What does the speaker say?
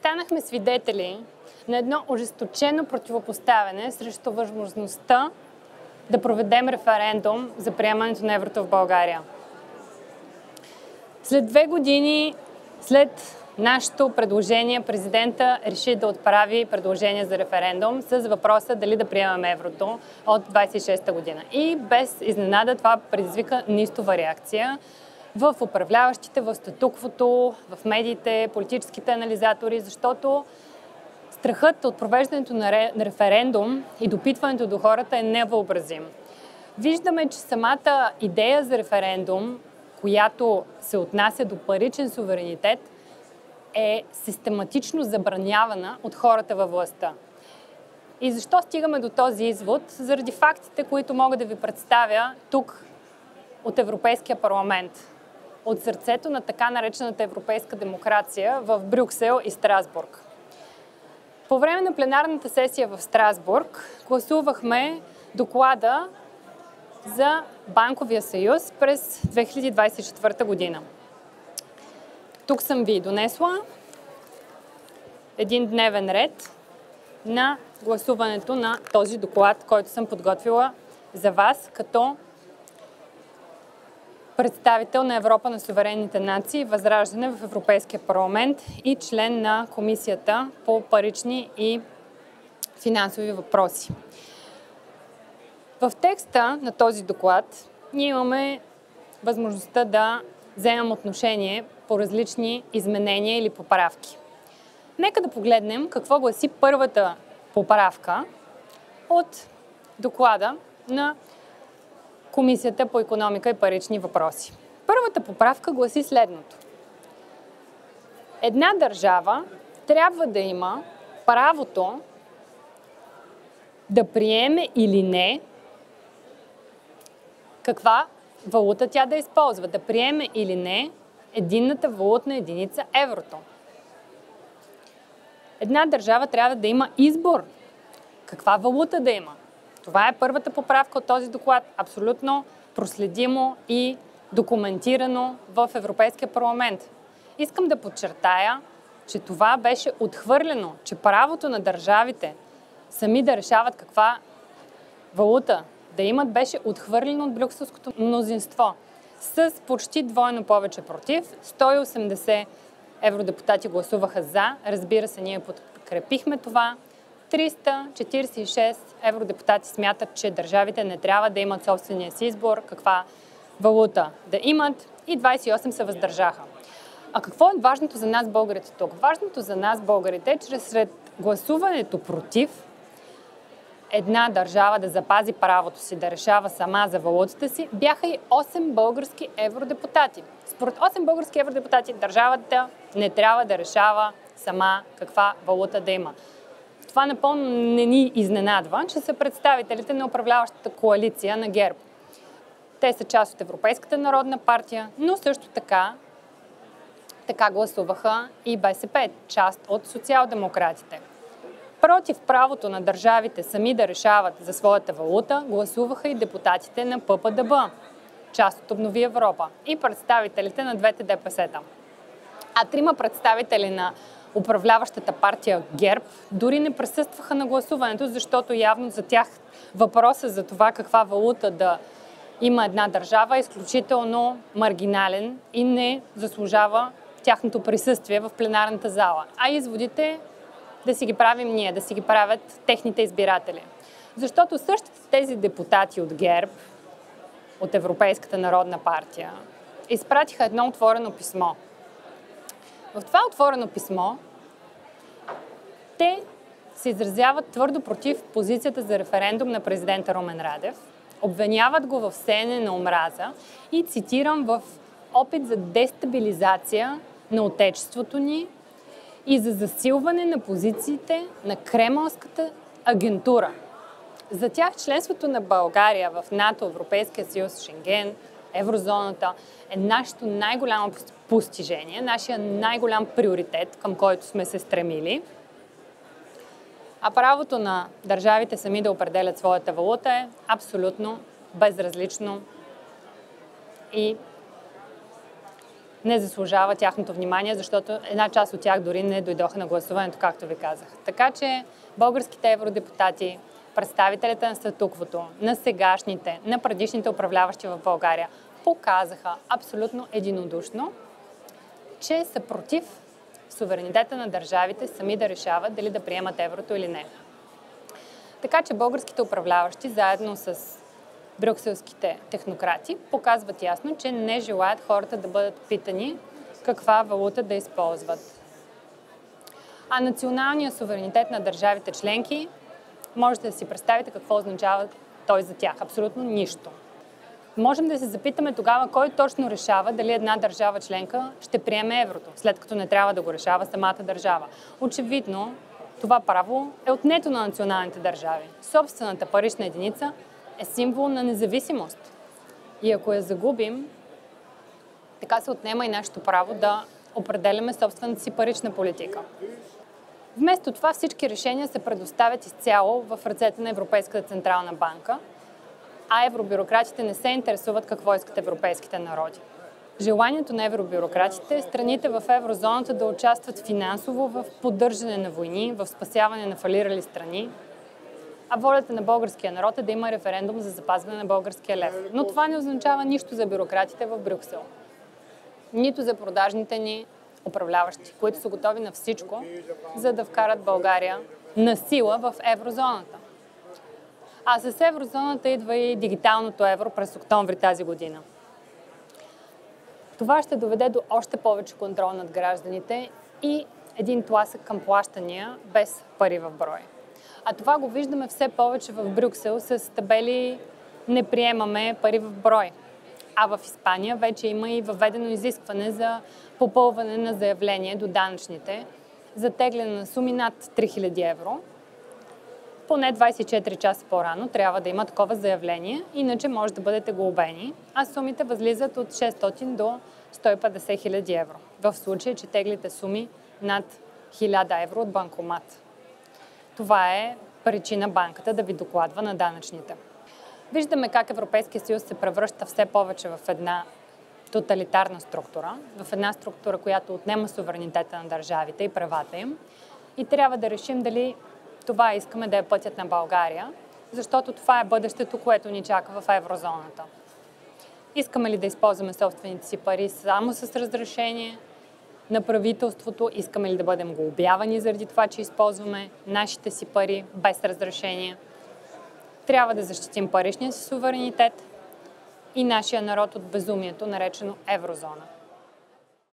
станахме свидетели на едно ожесточено противопоставяне срещу възможността да проведем референдум за приемането на еврото в България. След 2 години след нашето предложение, президента реши да отправи предложение за референдум с въпроса дали да приемем еврото от 26-та година. И без изненада това предизвика неистова реакция в управляващите, в статуквото, в медиите, политическите анализатори, защото страхът от провеждането на референдум и допитването до хората е невъобразим. Виждаме, че самата идея за референдум, която се отнася до паричен суверенитет, е систематично забранявана от хората във властта. И защо стигаме до този извод? Заради фактите, които мога да ви представя тук от Европейския парламент, от сърцето на така наречената европейска демокрация в Брюксел и Страсбург. По време на пленарната сесия в Страсбург гласувахме доклада за Банковия съюз през 2024 година. Тук съм ви донесла един дневен ред на гласуването на този доклад, който съм подготвила за вас като представител на Европа на суверенните нации, Възраждане в Европейския парламент и член на Комисията по парични и финансови въпроси. В текста на този доклад ние имаме възможността да вземем отношение по различни изменения или поправки. Нека да погледнем какво гласи първата поправка от доклада на Комисията по икономика и парични въпроси. Първата поправка гласи следното. Една държава трябва да има правото да приеме или не каква валута тя да използва, да приеме или не единната валутна единица еврото. Една държава трябва да има избор каква валута да има. Това е първата поправка от този доклад, абсолютно проследимо и документирано в Европейския парламент. Искам да подчертая, че това беше отхвърлено, че правото на държавите сами да решават каква валута да имат, беше отхвърлено от брюкселското мнозинство с почти двойно повече против. 180 евродепутати гласуваха за. Разбира се, ние подкрепихме това. 346 евродепутати смятат, че държавите не трябва да имат собствения си избор, каква валута да имат, и 28 се въздържаха. А какво е важното за нас, българите, тук? Важното за нас, българите, е, че сред гласуването против една държава да запази правото си да решава сама за валутата си, бяха и 8 български евродепутати. Според 8 български евродепутати държавата не трябва да решава сама каква валута да има. Това напълно не ни изненадва, че са представителите на управляващата коалиция на ГЕРБ. Те са част от Европейската народна партия, но също така гласуваха и БСП, част от социал-демократите. Против правото на държавите сами да решават за своята валута гласуваха и депутатите на ППДБ, част от Обнови Европа, и представителите на двете ДПС-та. А 3 представители на управляващата партия ГЕРБ дори не присъстваха на гласуването, защото явно за тях въпросът за това каква валута да има една държава е изключително маргинален и не заслужава тяхното присъствие в пленарната зала. А изводите да си ги правим ние, да си ги правят техните избиратели. Защото същите тези депутати от ГЕРБ, от Европейската народна партия, изпратиха едно отворено писмо. В това отворено писмо те се изразяват твърдо против позицията за референдум на президента Румен Радев, обвиняват го в сеене на омраза и, цитирам, в опит за дестабилизация на отечеството ни и за засилване на позициите на кремълската агентура. За тях членството на България в НАТО, Европейския съюз, Шенген, еврозоната е нашето най-голямо постижение, нашия най-голям приоритет, към който сме се стремили. А правото на държавите сами да определят своята валута е абсолютно безразлично и не заслужава тяхното внимание, защото една част от тях дори не дойдоха на гласуването, както ви казах. Така че българските евродепутати, представителите на статуквото, на сегашните, на предишните управляващи в България, показаха абсолютно единодушно, че са против суверенитета на държавите сами да решават дали да приемат еврото или не. Така че българските управляващи, заедно с брюкселските технократи, показват ясно, че не желаят хората да бъдат питани каква валута да използват. А националният суверенитет на държавите членки, можете да си представите какво означава той за тях. Абсолютно нищо. Можем да се запитаме тогава кой точно решава дали една държава членка ще приеме еврото, след като не трябва да го решава самата държава. Очевидно, това право е отнето на националните държави. Собствената парична единица е символ на независимост. И ако я загубим, така се отнема и нашето право да определяме собствената си парична политика. Вместо това всички решения се предоставят изцяло в ръцете на Европейската централна банка, а евробюрократите не се интересуват какво искат европейските народи. Желанието на евробюрократите е страните в еврозоната да участват финансово в поддържане на войни, в спасяване на фалирали страни, а волята на българския народ е да има референдум за запазване на българския лев. Но това не означава нищо за бюрократите в Брюксел. Нито за продажните ни управляващи, които са готови на всичко, за да вкарат България на сила в еврозоната. А с еврозоната идва и дигиталното евро през октомври тази година. Това ще доведе до още повече контрол над гражданите и един тласък към плащания без пари в брой. А това го виждаме все повече в Брюксел с табели "Не приемаме пари в брой". А в Испания вече има и въведено изискване за попълване на заявление до данъчните за тегляне на суми над 3000 евро. Поне 24 часа по-рано трябва да има такова заявление, иначе може да бъдете глобени, а сумите възлизат от 600 до 150 хиляди евро, в случай, че теглите суми над 1000 евро от банкомат. Това е причина банката да ви докладва на данъчните. Виждаме как Европейския съюз се превръща все повече в една тоталитарна структура, в една структура, която отнема суверенитета на държавите и правата им. И трябва да решим дали това искаме да е пътят на България, защото това е бъдещето, което ни чака в еврозоната. Искаме ли да използваме собствените си пари само с разрешение на правителството? Искаме ли да бъдем глобявани заради това, че използваме нашите си пари без разрешение? Трябва да защитим паричния си суверенитет и нашия народ от безумието, наречено еврозона.